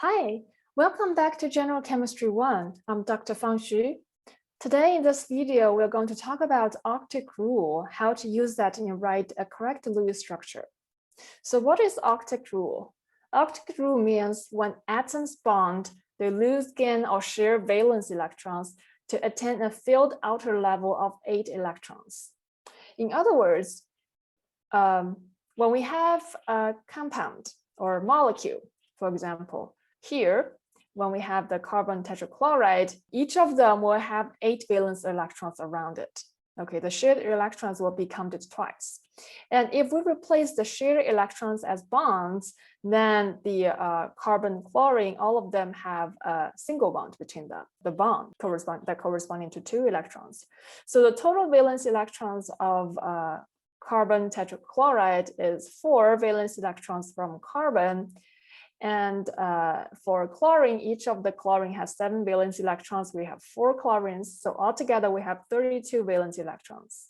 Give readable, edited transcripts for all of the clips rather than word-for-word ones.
Hi, welcome back to General Chemistry 1. I'm Dr. Fang Xu. Today in this video, we're going to talk about octet rule, how to use that and write a correct Lewis structure. So what is octet rule? Octet rule means when atoms bond, they lose, gain, or share valence electrons to attain a filled outer level of 8 electrons. In other words, when we have a compound or molecule, for example, here, when we have the carbon tetrachloride, each of them will have 8 valence electrons around it. Okay, the shared electrons will be counted twice. And if we replace the shared electrons as bonds, then the carbon, chlorine, all of them have a single bond between them, the bond corresponding to 2 electrons. So the total valence electrons of carbon tetrachloride is 4 valence electrons from carbon. And for chlorine, each of the chlorine has 7 valence electrons. We have 4 chlorines. So altogether, we have 32 valence electrons.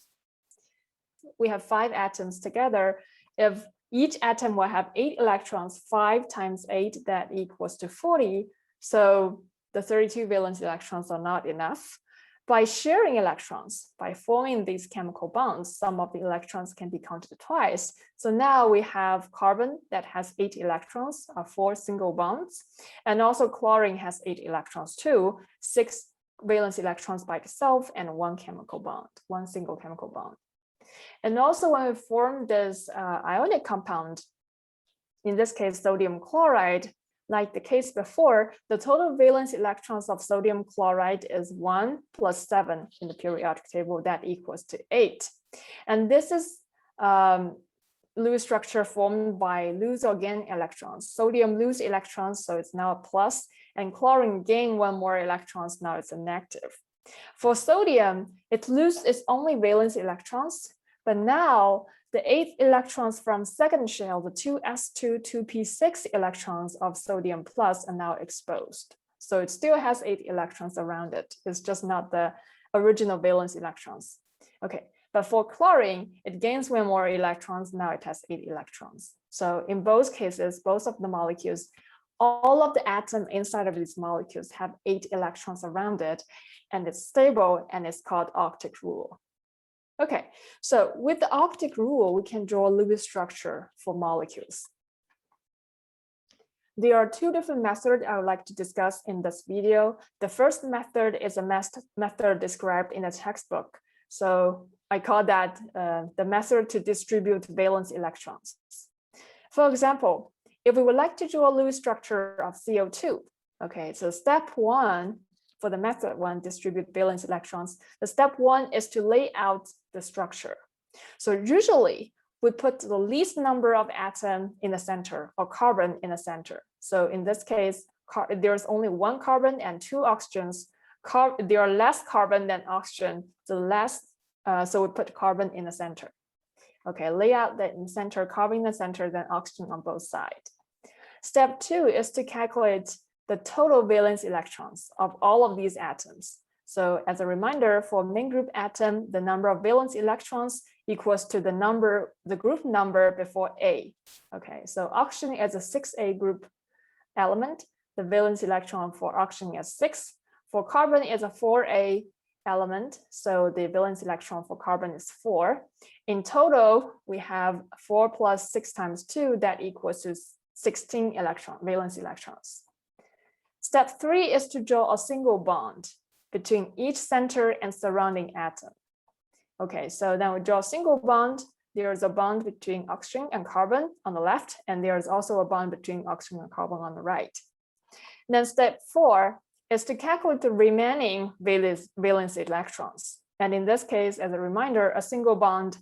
We have 5 atoms together. If each atom will have 8 electrons, 5 times 8, that equals to 40. So the 32 valence electrons are not enough. By sharing electrons, by forming these chemical bonds, some of the electrons can be counted twice. So now we have carbon that has 8 electrons, 4 single bonds, and also chlorine has 8 electrons too, 6 valence electrons by itself, and 1 chemical bond, 1 single chemical bond. And also when we form this ionic compound, in this case, sodium chloride, like the case before, the total valence electrons of sodium chloride is 1 plus 7 in the periodic table. That equals to 8. And this is Lewis structure formed by lose or gain electrons. Sodium lose electrons, so it's now a plus, and chlorine gain 1 more electrons, now it's a negative. For sodium, it loses its only valence electrons, but now the 8 electrons from second shell, the 2s2, 2p6 electrons of sodium plus are now exposed. So it still has 8 electrons around it. It's just not the original valence electrons. Okay, but for chlorine, it gains 1 more electrons. Now it has 8 electrons. So in both cases, both of the molecules, all of the atoms inside of these molecules have 8 electrons around it, and it's stable, and it's called octet rule. Okay, so with the octet rule, we can draw a Lewis structure for molecules. There are 2 different methods I would like to discuss in this video. The first method is a method described in a textbook. So I call that the method to distribute valence electrons. For example, if we would like to draw a Lewis structure of CO2, okay, so step 1 for the method 1, distribute valence electrons, the step 1 is to lay out the structure. So usually we put the least number of atoms in the center, or carbon in the center. So in this case, there's only 1 carbon and 2 oxygens. There are less carbon than oxygen, so we put carbon in the center. Okay, lay out the center, carbon in the center, then oxygen on both sides. Step 2 is to calculate the total valence electrons of all of these atoms. So as a reminder, for main group atom, the number of valence electrons equals to the group number before A. Okay, so oxygen is a 6A group element. The valence electron for oxygen is 6. For carbon is a 4A element. So the valence electron for carbon is 4. In total, we have 4 plus 6 times 2, that equals to 16 valence electrons. Step 3 is to draw a single bond between each center and surrounding atom. Okay, so then we draw a single bond. There is a bond between oxygen and carbon on the left, and there is also a bond between oxygen and carbon on the right. Then step 4 is to calculate the remaining valence electrons. And in this case, as a reminder, a single bond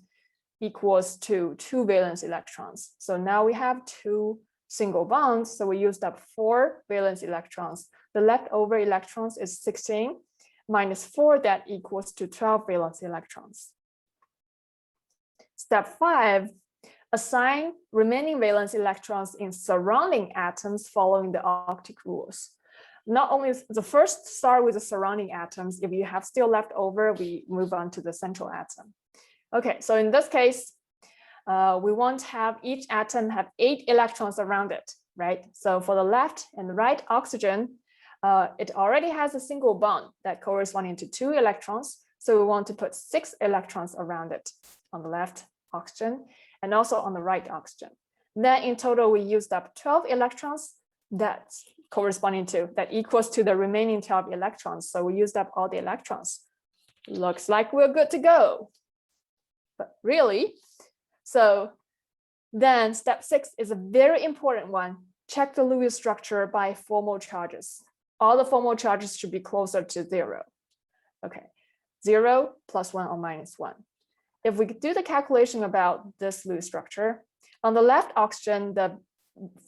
equals to 2 valence electrons. So now we have 2 single bonds, so we used up 4 valence electrons. The leftover electrons is 16 minus 4, that equals to 12 valence electrons. Step 5, assign remaining valence electrons in surrounding atoms following the octet rules. Not only the first start with the surrounding atoms, if you have still left over, we move on to the central atom. Okay, so in this case, we want to have each atom have 8 electrons around it. right? So for the left and right oxygen, it already has a single bond that corresponding to 2 electrons. So we want to put 6 electrons around it on the left oxygen and also on the right oxygen. Then in total, we used up 12 electrons that's corresponding to, that equals to the remaining 12 electrons. So we used up all the electrons. Looks like we're good to go. But really, so then step 6 is a very important one. Check the Lewis structure by formal charges. All the formal charges should be closer to 0. Okay, 0 plus 1 or minus 1. If we do the calculation about this Lewis structure, on the left oxygen, the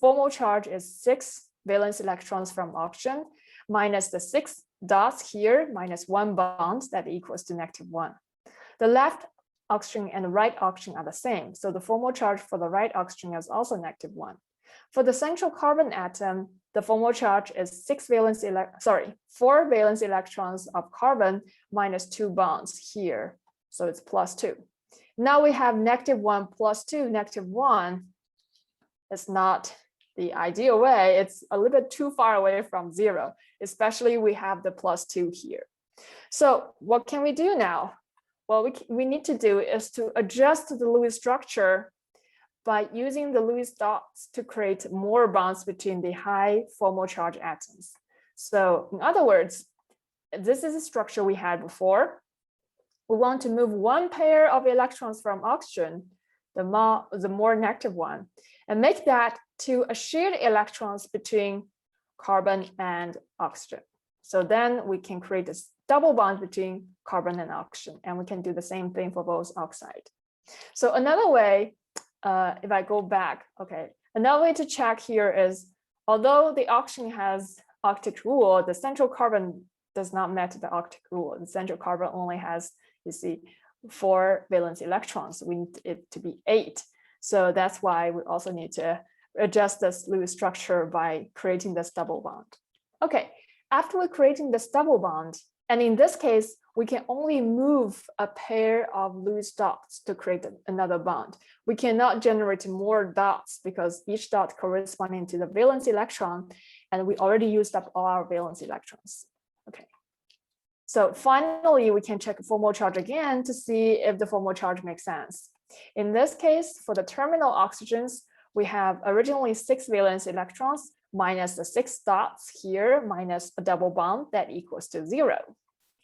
formal charge is 6 valence electrons from oxygen minus the 6 dots here minus 1 bond that equals to -1. The left oxygen and the right oxygen are the same. So the formal charge for the right oxygen is also -1. For the central carbon atom, the formal charge is 4 valence electrons of carbon minus 2 bonds here. So it's +2. Now we have -1 plus 2, -1. It's not the ideal way. It's a little bit too far away from 0, especially we have the +2 here. So what can we do now? Well, we need to do is to adjust the Lewis structure by using the Lewis dots to create more bonds between the high formal charge atoms. So in other words, this is a structure we had before. We want to move 1 pair of electrons from oxygen, the more negative one, and make that to a shared electrons between carbon and oxygen. So then we can create this double bond between carbon and oxygen, and we can do the same thing for both oxide. So another way, if I go back, okay, another way to check here is, although the oxygen has Octet rule, the central carbon does not meet the Octet rule. The central carbon only has, you see, 4 valence electrons. We need it to be 8. So that's why we also need to adjust this Lewis structure by creating this double bond. Okay, after we're creating this double bond, and in this case, we can only move a pair of Lewis dots to create another bond. We cannot generate more dots because each dot corresponding to the valence electron, and we already used up all our valence electrons. Okay. So finally, we can check the formal charge again to see if the formal charge makes sense. In this case, for the terminal oxygens, we have originally 6 valence electrons minus the 6 dots here minus a double bond that equals to 0.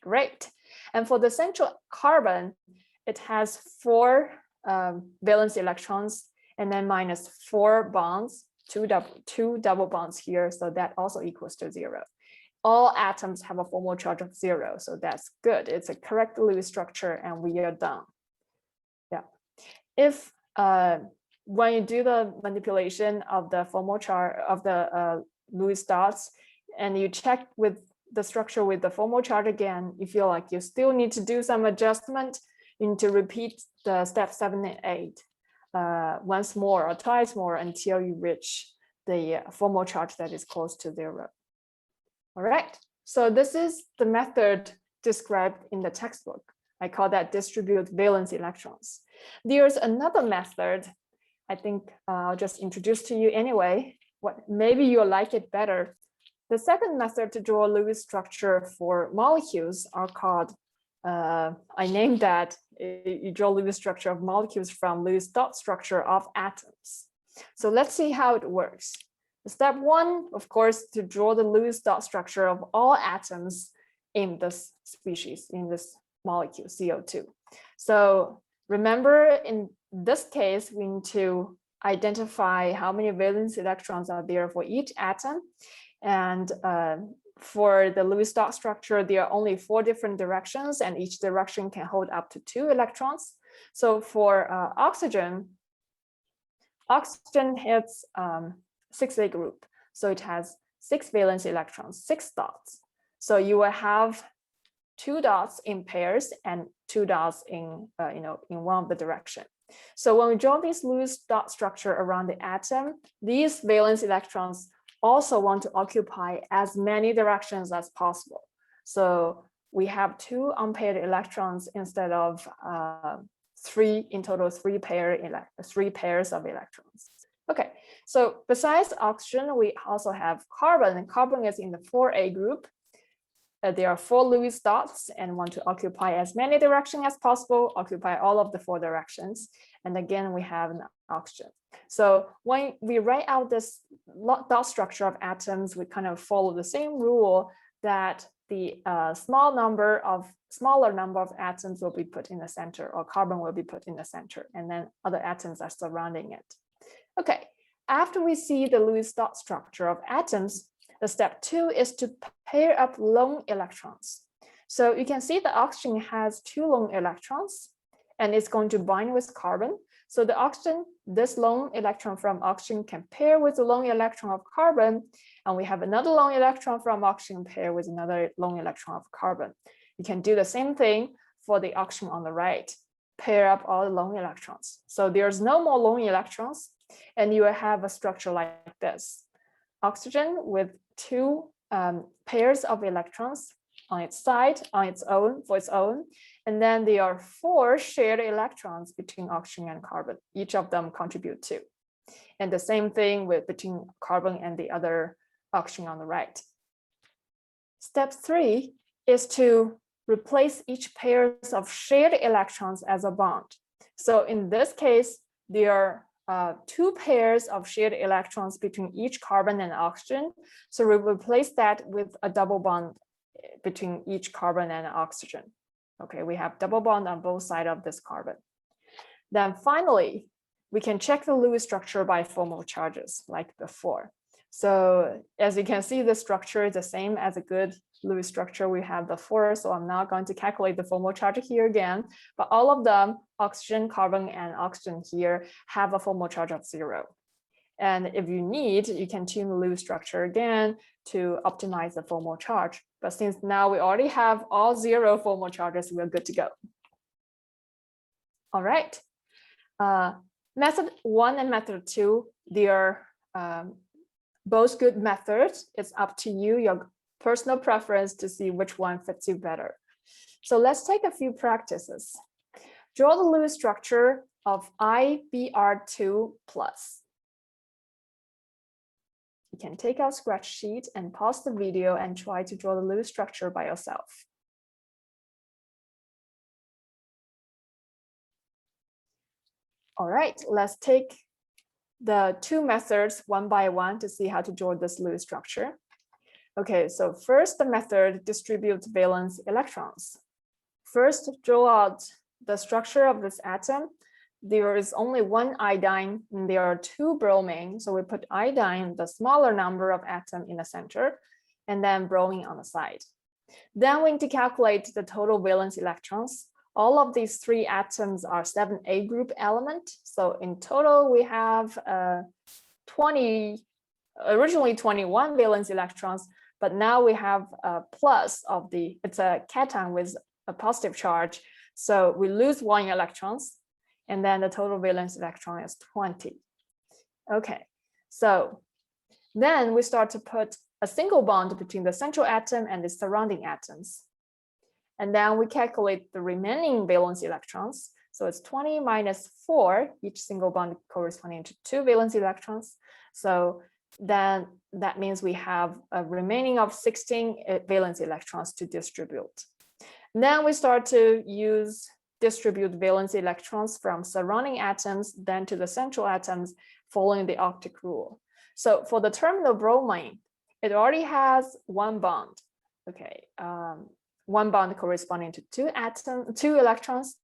Great. And for the central carbon, it has 4 valence electrons and then minus 4 bonds, two double bonds here. So that also equals to 0. All atoms have a formal charge of 0. So that's good. It's a correct Lewis structure and we are done. Yeah. If when you do the manipulation of the formal charge of the Lewis dots and you check with the structure with the formal charge again, you feel like you still need to do some adjustment, you need to repeat the step 7 and 8 once more or twice more until you reach the formal charge that is close to 0. All right, so this is the method described in the textbook. I call that distribute valence electrons. There's another method. I think I'll just introduce to you anyway. Maybe you'll like it better. The second method to draw a Lewis structure for molecules are called, I named that, you draw Lewis structure of molecules from Lewis dot structure of atoms. So let's see how it works. Step 1, of course, to draw the Lewis dot structure of all atoms in this species, in this molecule, CO2. So remember, in this case, we need to identify how many valence electrons are there for each atom. And for the Lewis dot structure, there are only 4 different directions, and each direction can hold up to 2 electrons. So for oxygen hits 6A group. So it has 6 valence electrons, 6 dots. So you will have 2 dots in pairs and 2 dots in one of the direction. So when we draw this Lewis dot structure around the atom, these valence electrons also want to occupy as many directions as possible. So we have 2 unpaired electrons instead of 3 in total, 3 pairs of electrons. Okay, so besides oxygen, we also have carbon, and carbon is in the 4A group. There are 4 Lewis dots and want to occupy as many directions as possible, occupy all of the 4 directions. And again, we have an oxygen. So when we write out this dot structure of atoms, we kind of follow the same rule that the smaller number of atoms will be put in the center, or carbon will be put in the center, and then other atoms are surrounding it. Okay, after we see the Lewis dot structure of atoms, the step 2 is to pair up lone electrons. So you can see the oxygen has 2 lone electrons, and it's going to bind with carbon. So the oxygen, this lone electron from oxygen can pair with the lone electron of carbon, and we have another lone electron from oxygen pair with another lone electron of carbon. You can do the same thing for the oxygen on the right. Pair up all the lone electrons. So there's no more lone electrons, and you will have a structure like this. Oxygen with 2 pairs of electrons on its side, for its own, and then there are 4 shared electrons between oxygen and carbon. Each of them contribute 2. And the same thing with between carbon and the other oxygen on the right. Step 3 is to replace each pair of shared electrons as a bond. So in this case, there are 2 pairs of shared electrons between each carbon and oxygen. So we replace that with a double bond between each carbon and oxygen. Okay, we have double bond on both sides of this carbon. Then finally, we can check the Lewis structure by formal charges like before. So as you can see, the structure is the same as a good Lewis structure we had before. So I'm not going to calculate the formal charge here again, but all of them, oxygen, carbon, and oxygen here, have a formal charge of 0. And if you need, you can tune the Lewis structure again to optimize the formal charge. But since now we already have all 0 formal charges, we're good to go. All right. Method 1 and method 2, they are both good methods. It's up to you, your personal preference, to see which one fits you better. So let's take a few practices. Draw the Lewis structure of IBr2+. You can take out scratch sheet and pause the video and try to draw the Lewis structure by yourself. All right, let's take the 2 methods one by one to see how to draw this Lewis structure. Okay, so first the method distributes valence electrons. First, draw out the structure of this atom. There is only 1 iodine and there are 2 bromine. So we put iodine, the smaller number of atom, in the center, and then bromine on the side. Then we need to calculate the total valence electrons. All of these 3 atoms are 7A group element. So in total, we have originally 21 valence electrons, but now we have a plus of it's a cation with a positive charge. So we lose 1 electrons, and then the total valence electron is 20. Okay, so then we start to put a single bond between the central atom and the surrounding atoms. And then we calculate the remaining valence electrons. So it's 20 minus 4, each single bond corresponding to 2 valence electrons. So then that means we have a remaining of 16 valence electrons to distribute. And then we start to distribute valence electrons from surrounding atoms, then to the central atoms, following the Octet rule. So for the terminal bromine, it already has 1 bond. Okay, 1 bond corresponding to 2 electrons.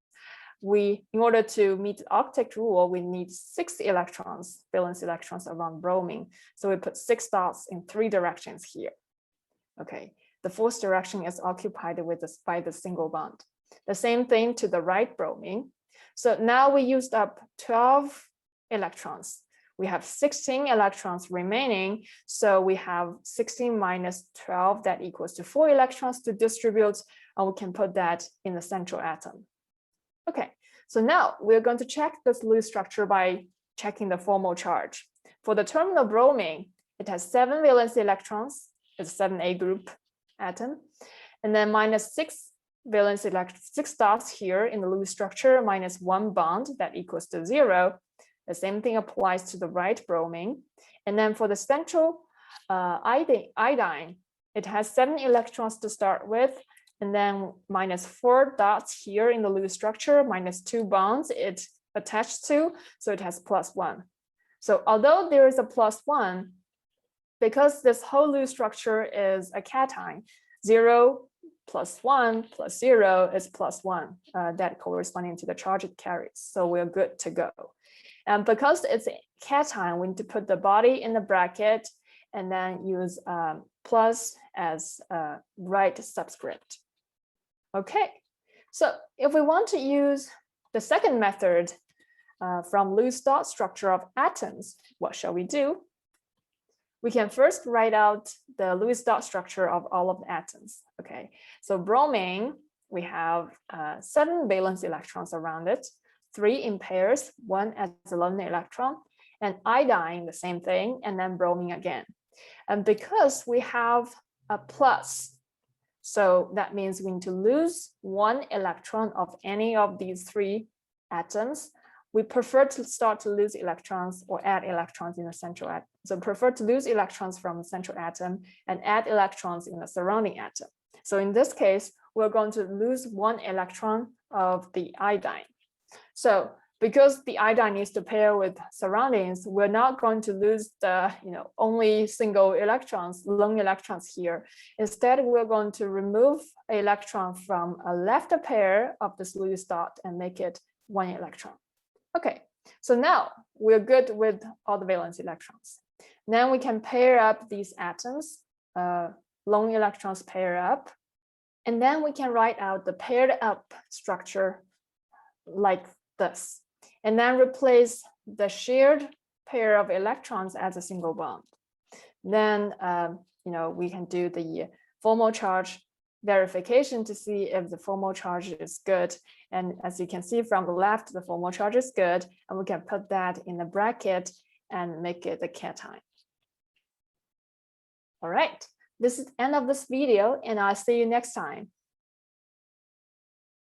In order to meet the Octet rule, we need 6 electrons, valence electrons around bromine. So we put 6 dots in 3 directions here. Okay, the 4th direction is occupied by the single bond. The same thing to the right bromine. So now we used up 12 electrons. We have 16 electrons remaining. So we have 16 minus 12, that equals to 4 electrons to distribute, and we can put that in the central atom. Okay, so now we're going to check this Lewis structure by checking the formal charge. For the terminal bromine, it has 7 valence electrons. It's a 7A group atom. And then minus 6 valence electrons, 6 dots here in the Lewis structure, minus 1 bond, that equals to 0. The same thing applies to the right bromine. And then for the central iodine, it has 7 electrons to start with, and then -4 dots here in the Lewis structure, -2 bonds it's attached to, so it has +1. So although there is a +1, because this whole Lewis structure is a cation, 0 + 1 + 0 is +1, that corresponding to the charge it carries. So we're good to go. And because it's a cation, we need to put the body in the bracket and then use plus as a right subscript. Okay, so if we want to use the second method from Lewis dot structure of atoms, what shall we do? We can first write out the Lewis dot structure of all of the atoms. Okay, so bromine, we have 7 valence electrons around it, 3 in pairs, 1 as a lone electron, and iodine, the same thing, and then bromine again. And because we have a plus, so that means we need to lose 1 electron of any of these 3 atoms. We prefer to start to lose electrons or add electrons in the central atom. So prefer to lose electrons from the central atom and add electrons in the surrounding atom. So in this case, we're going to lose 1 electron of the iodine. So because the iodine needs to pair with surroundings, we're not going to lose the only single electrons, lone electrons here. Instead, we're going to remove an electron from a left pair of this Lewis dot and make it 1 electron. Okay, so now we're good with all the valence electrons. Then we can pair up these atoms, lone electrons pair up, and then we can write out the paired up structure like this, and then replace the shared pair of electrons as a single bond. Then we can do the formal charge verification to see if the formal charge is good. And as you can see from the left, the formal charge is good, and we can put that in the bracket and make it a cation. All right, this is the end of this video, and I'll see you next time.